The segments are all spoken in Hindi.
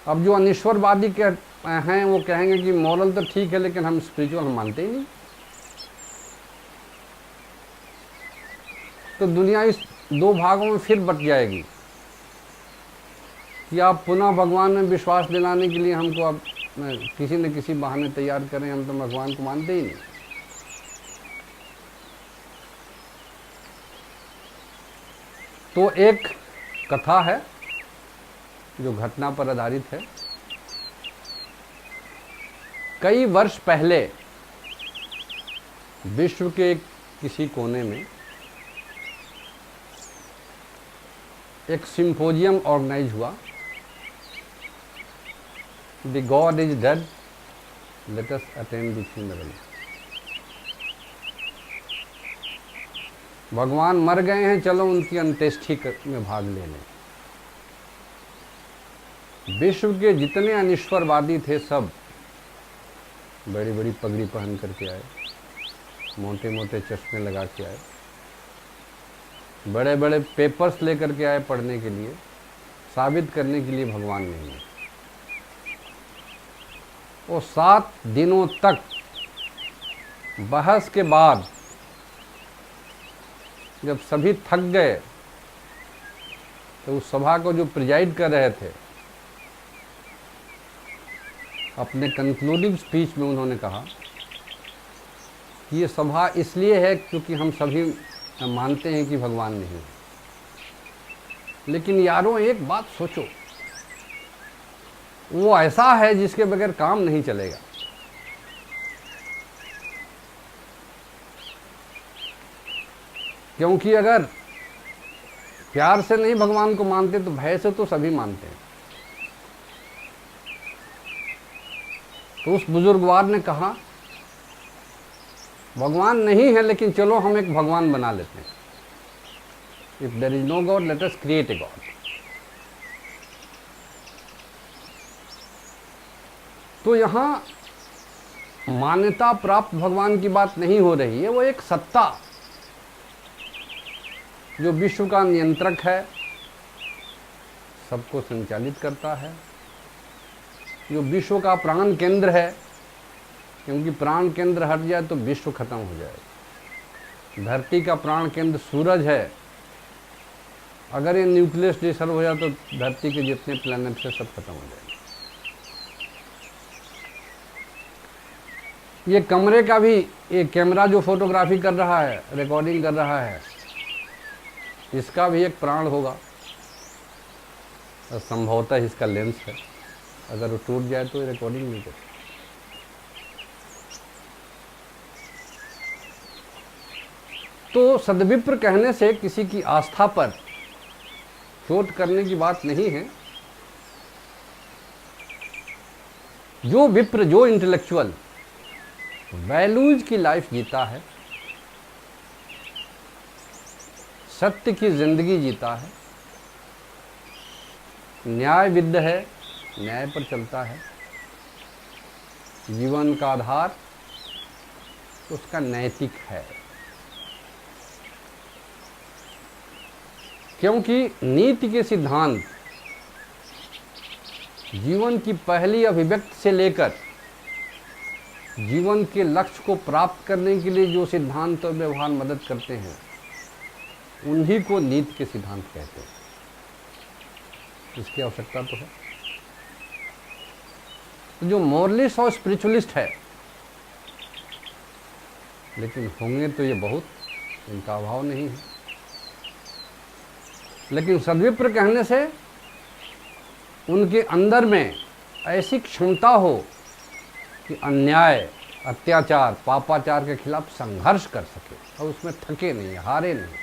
अब जो अनिश्वरवादी हैं वो कहेंगे कि मॉरल तो ठीक है लेकिन हम स्पिरिचुअल हम मानते ही नहीं। तो दुनिया इस दो भागों में फिर बट जाएगी कि आप पुनः भगवान में विश्वास दिलाने के लिए हमको अब किसी न किसी बहाने तैयार करें, हम तो भगवान को मानते ही नहीं। तो एक कथा है जो घटना पर आधारित है। कई वर्ष पहले विश्व के किसी कोने में एक सिंपोजियम ऑर्गेनाइज हुआ। The God is dead, let us attend the funeral. भगवान मर गए हैं, चलो उनकी अंत्येष्टि में भाग ले लें। विश्व के जितने अनिश्वरवादी थे सब बड़ी बड़ी पगड़ी पहन करके आए, मोटे मोटे चश्मे लगा के आए, बड़े बड़े पेपर्स लेकर के आए पढ़ने के लिए, साबित करने के लिए भगवान नहीं है। वो 7 दिनों तक बहस के बाद जब सभी थक गए तो उस सभा को जो प्रिजाइड कर रहे थे, अपने कंक्लूडिंग स्पीच में उन्होंने कहा कि ये सभा इसलिए है क्योंकि हम सभी मानते हैं कि भगवान नहीं है। लेकिन यारों एक बात सोचो, वो ऐसा है जिसके बगैर काम नहीं चलेगा। क्योंकि अगर प्यार से नहीं भगवान को मानते तो भय से तो सभी मानते हैं। तो उस बुजुर्गवार ने कहा भगवान नहीं है लेकिन चलो हम एक भगवान बना लेते हैं। If there is no god let us create a god. तो यहां मान्यता प्राप्त भगवान की बात नहीं हो रही है, वो एक सत्ता जो विश्व का नियंत्रक है, सबको संचालित करता है, जो विश्व का प्राण केंद्र है, क्योंकि प्राण केंद्र हट जाए तो विश्व खत्म हो जाएगा। धरती का प्राण केंद्र सूरज है, अगर ये न्यूक्लियस डिस्टर्ब हो जाए तो धरती के जितने प्लैनेट्स हैं सब खत्म हो जाएंगे। ये कमरे का भी एक कैमरा जो फोटोग्राफी कर रहा है, रिकॉर्डिंग कर रहा है, इसका भी एक प्राण होगा, संभवतः इसका लेंस है, अगर वो टूट जाए तो ये रिकॉर्डिंग नहीं करता। तो सद्विप्र कहने से किसी की आस्था पर चोट करने की बात नहीं है। जो विप्र, जो इंटेलेक्चुअल वैल्यूज की लाइफ जीता है, सत्य की जिंदगी जीता है, न्याय विद्ध है, न्याय पर चलता है, जीवन का आधार उसका नैतिक है। क्योंकि नीति के सिद्धांत जीवन की पहली अभिव्यक्ति से लेकर जीवन के लक्ष्य को प्राप्त करने के लिए जो सिद्धांत और व्यवहार मदद करते हैं, उन्हीं को नीति के सिद्धांत कहते हैं। इसकी आवश्यकता तो है। तो जो मॉरलिस्ट और स्पिरिचुअलिस्ट है, लेकिन होंगे तो ये बहुत, इनका अभाव नहीं है। लेकिन सद्विप्र कहने से उनके अंदर में ऐसी क्षमता हो कि अन्याय, अत्याचार, पापाचार के खिलाफ संघर्ष कर सके और उसमें थके नहीं, हारे नहीं।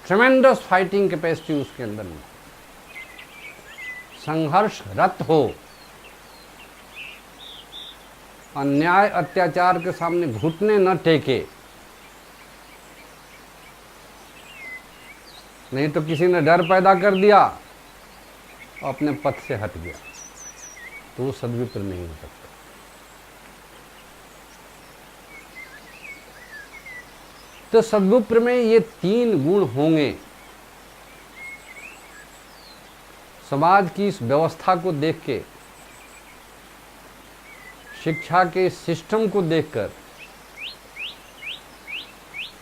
ट्रेमेंडस फाइटिंग कैपेसिटी उसके अंदर में, संघर्ष रत हो, अन्याय अत्याचार के सामने घुटने न टेके। नहीं तो किसी ने डर पैदा कर दिया और अपने पथ से हट गया तो वो सद्विप्र नहीं हो सकता। तो सद्विप्र में ये 3 गुण होंगे। समाज की इस व्यवस्था को देख के, शिक्षा के सिस्टम को देखकर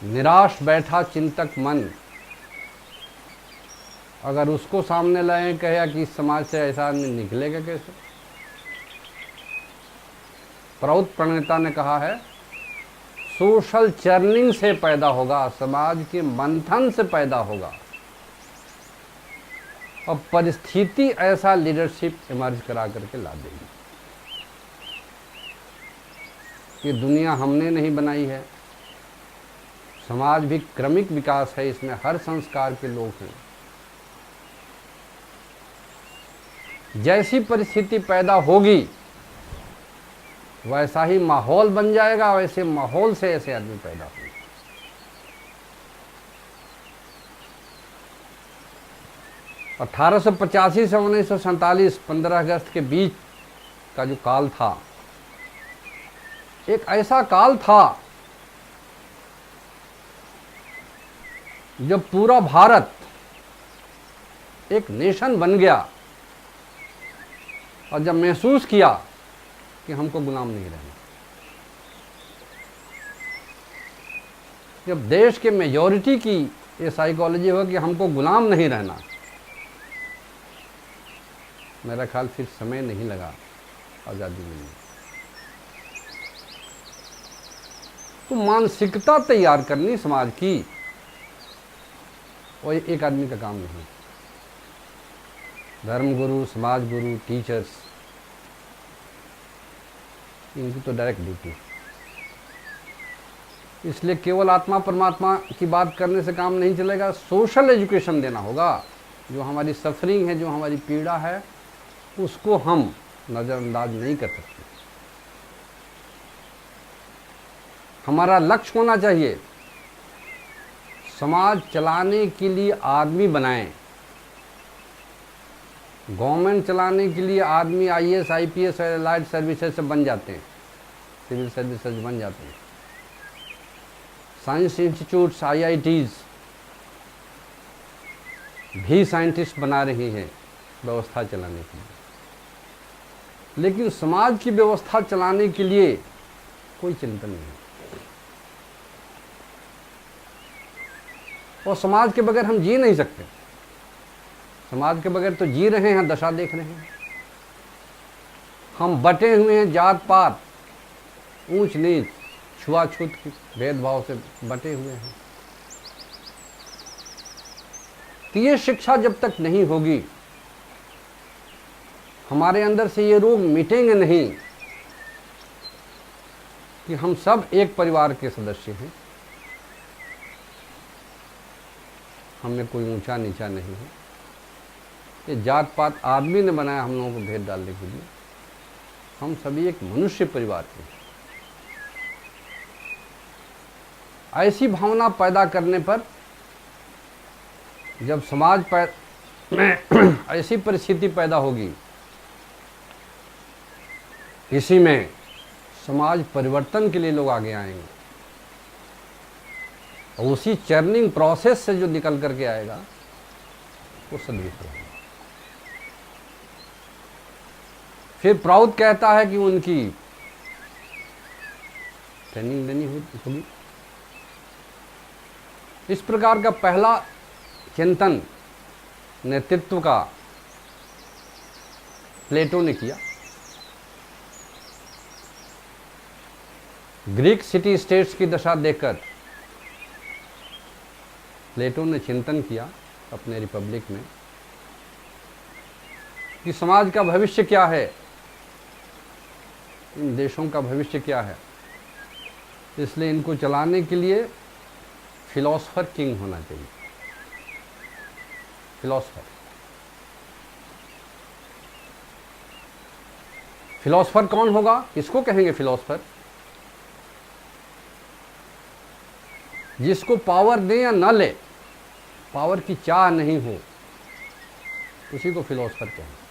निराश बैठा चिंतक मन अगर उसको सामने लाए, कहे कि इस समाज से ऐसा आदमी निकलेगा कैसे? प्रौद्ध प्रणेता ने कहा है, सोशल चर्निंग से पैदा होगा, समाज के मंथन से पैदा होगा, और परिस्थिति ऐसा लीडरशिप इमर्ज करा करके ला देगी। ये दुनिया हमने नहीं बनाई है, समाज भी क्रमिक विकास है, इसमें हर संस्कार के लोग हैं। जैसी परिस्थिति पैदा होगी वैसा ही माहौल बन जाएगा, वैसे माहौल से ऐसे आदमी पैदा होंगे। 1885 से 1947 15 अगस्त के बीच का जो काल था, एक ऐसा काल था जब पूरा भारत एक नेशन बन गया और जब महसूस किया कि हमको गुलाम नहीं रहना। जब देश के मेजॉरिटी की ये साइकोलॉजी हो कि हमको गुलाम नहीं रहना, मेरा ख्याल फिर समय नहीं लगा आज़ादी मिलने। तो मानसिकता तैयार करनी समाज की, वो एक आदमी का काम नहीं। धर्मगुरु, समाज गुरु, टीचर्स, इनकी तो डायरेक्ट ड्यूटी। इसलिए केवल आत्मा परमात्मा की बात करने से काम नहीं चलेगा, सोशल एजुकेशन देना होगा। जो हमारी सफरिंग है, जो हमारी पीड़ा है, उसको हम नज़रअंदाज नहीं कर सकते। हमारा लक्ष्य होना चाहिए समाज चलाने के लिए आदमी बनाएं। गवर्नमेंट चलाने के लिए आदमी आईएएस, आईपीएस और एलाइड सर्विसेज से बन जाते हैं, सिविल सर्विसेज बन जाते हैं। साइंस इंस्टीट्यूट्स, आईआईटीज भी साइंटिस्ट बना रही हैं व्यवस्था चलाने के लिए, लेकिन समाज की व्यवस्था चलाने के लिए कोई चिंतन नहीं। और समाज के बगैर हम जी नहीं सकते। समाज के बगैर तो जी रहे हैं, दशा देख रहे हैं। हम बटे हुए हैं, जात पात, ऊंच नीच, छुआछूत की भेदभाव से बटे हुए हैं। तो ये शिक्षा जब तक नहीं होगी, हमारे अंदर से ये रोग मिटेंगे नहीं कि हम सब एक परिवार के सदस्य हैं, हमें कोई ऊंचा नीचा नहीं है। ये जात पात आदमी ने बनाया हम लोगों को भेद डालने के लिए। हम सभी एक मनुष्य परिवार के हैं। ऐसी भावना पैदा करने पर जब समाज में ऐसी परिस्थिति पैदा होगी, इसी में समाज परिवर्तन के लिए लोग आगे आएंगे, और उसी चर्निंग प्रोसेस से जो निकल करके आएगा वो सदविफल होगा। फिर प्रौद्ध कहता है कि उनकी ट्रेनिंग लेनी होगी। इस प्रकार का पहला चिंतन नेतृत्व का प्लेटो ने किया। ग्रीक सिटी स्टेट्स की दशा देखकर प्लेटो ने चिंतन किया अपने रिपब्लिक में कि समाज का भविष्य क्या है, इन देशों का भविष्य क्या है। इसलिए इनको चलाने के लिए फिलॉसफर किंग होना चाहिए। फिलॉसफर, फिलॉसफर कौन होगा, किसको कहेंगे फिलॉसफर? जिसको पावर दे या न ले, पावर की चाह नहीं हो, उसी को फिलॉसफर कहेंगे।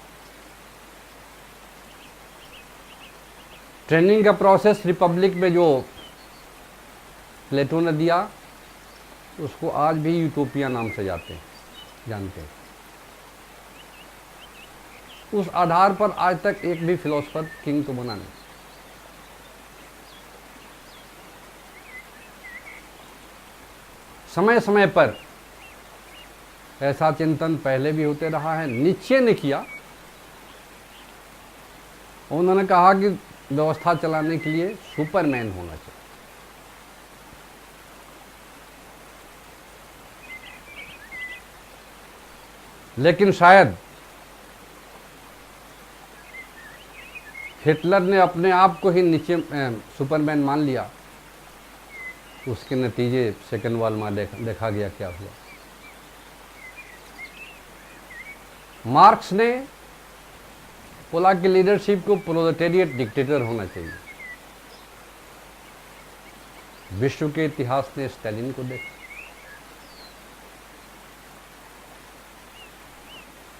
ट्रेनिंग का प्रोसेस रिपब्लिक में जो प्लेटो ने दिया, उसको आज भी यूटोपिया नाम से जानते हैं। उस आधार पर आज तक एक भी फिलोसफर किंग तो बना नहीं। समय समय पर ऐसा चिंतन पहले भी होते रहा है। नीचे ने किया, उन्होंने कहा कि व्यवस्था चलाने के लिए सुपरमैन होना चाहिए। लेकिन शायद हिटलर ने अपने आप को ही नीचे सुपरमैन मान लिया। उसके नतीजे सेकेंड वर्ल्ड में देखा गया क्या हुआ। मार्क्स ने बोला कि लीडरशिप को प्रोलेटेरिएट डिक्टेटर होना चाहिए। विश्व के इतिहास ने स्टालिन को देखा।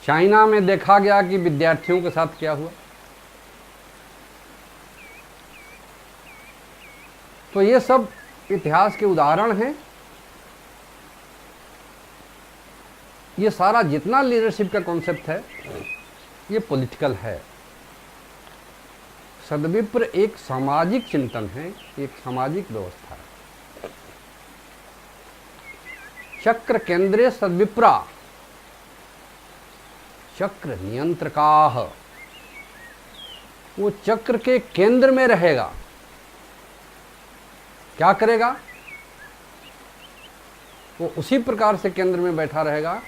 चाइना में देखा गया कि विद्यार्थियों के साथ क्या हुआ। तो ये सब इतिहास के उदाहरण हैं। ये सारा जितना लीडरशिप का कॉन्सेप्ट है ये पॉलिटिकल है। सद्विप्र एक सामाजिक चिंतन है, एक सामाजिक व्यवस्था है। चक्र केंद्रे सद्विप्रा चक्र नियंत्रकाः, वो चक्र के केंद्र में रहेगा। क्या करेगा? वो उसी प्रकार से केंद्र में बैठा रहेगा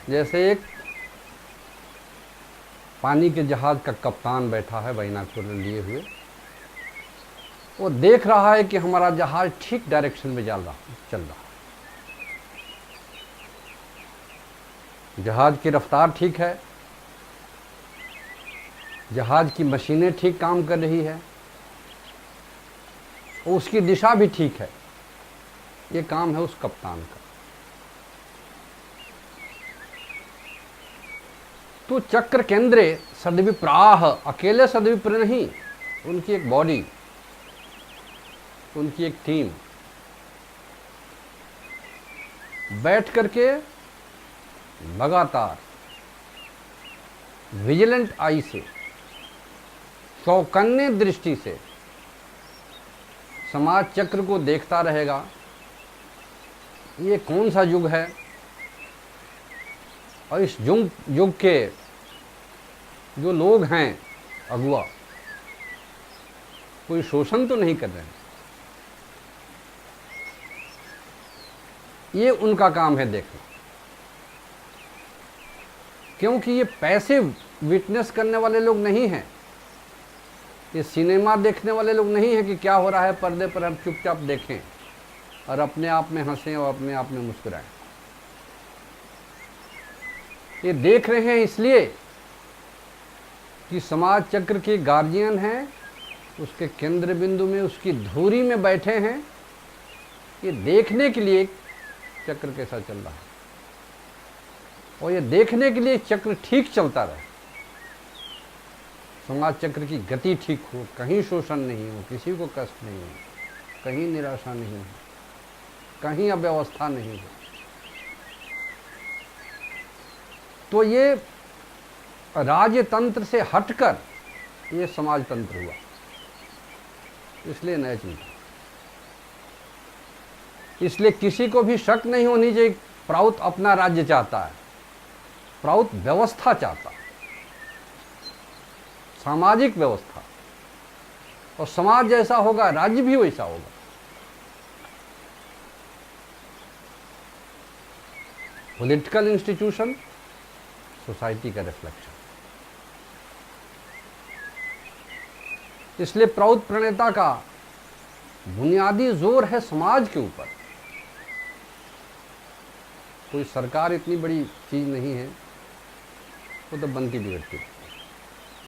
जैसे एक पानी के जहाज का कप्तान बैठा है बाइनोकुलर लिए हुए। वो देख रहा है कि हमारा जहाज ठीक डायरेक्शन में चल रहा है। जहाज की रफ्तार ठीक है, जहाज की मशीनें ठीक काम कर रही है, उसकी दिशा भी ठीक है। ये काम है उस कप्तान का। तो चक्र केंद्रे सद्विप्राः, अकेले सद्विप्र नहीं, उनकी एक बॉडी, उनकी एक टीम बैठ करके लगातार विजिलेंट आई से, चौकन्ने दृष्टि से समाज चक्र को देखता रहेगा। ये कौन सा युग है और इस युग के जो लोग हैं अगुआ, कोई शोषण तो नहीं कर रहे हैं। ये उनका काम है देखना। क्योंकि ये पैसिव विटनेस करने वाले लोग नहीं हैं, ये सिनेमा देखने वाले लोग नहीं हैं कि क्या हो रहा है पर्दे पर हम चुपचाप देखें और अपने आप में हंसें और अपने आप में मुस्कुराएं। ये देख रहे हैं इसलिए कि समाज चक्र के गार्जियन हैं, उसके केंद्र बिंदु में, उसकी धुरी में बैठे हैं। ये देखने के लिए चक्र कैसा चल रहा है और ये देखने के लिए चक्र ठीक चलता रहे, समाज चक्र की गति ठीक हो, कहीं शोषण नहीं हो, किसी को कष्ट नहीं हो, कहीं निराशा नहीं हो, कहीं अव्यवस्था नहीं हो। तो ये राजतंत्र से हटकर ये समाज तंत्र हुआ, इसलिए नया चिंतन। इसलिए किसी को भी शक नहीं होनी चाहिए प्राउत अपना राज्य चाहता है, प्राउत व्यवस्था चाहता है, सामाजिक व्यवस्था। और समाज जैसा होगा राज्य भी वैसा होगा। पॉलिटिकल इंस्टीट्यूशन सोसाइटी का रिफ्लेक्शन। इसलिए प्राउत प्रणेता का बुनियादी जोर है समाज के ऊपर। कोई सरकार इतनी बड़ी चीज नहीं है, वो तो बनती बिगड़ती है।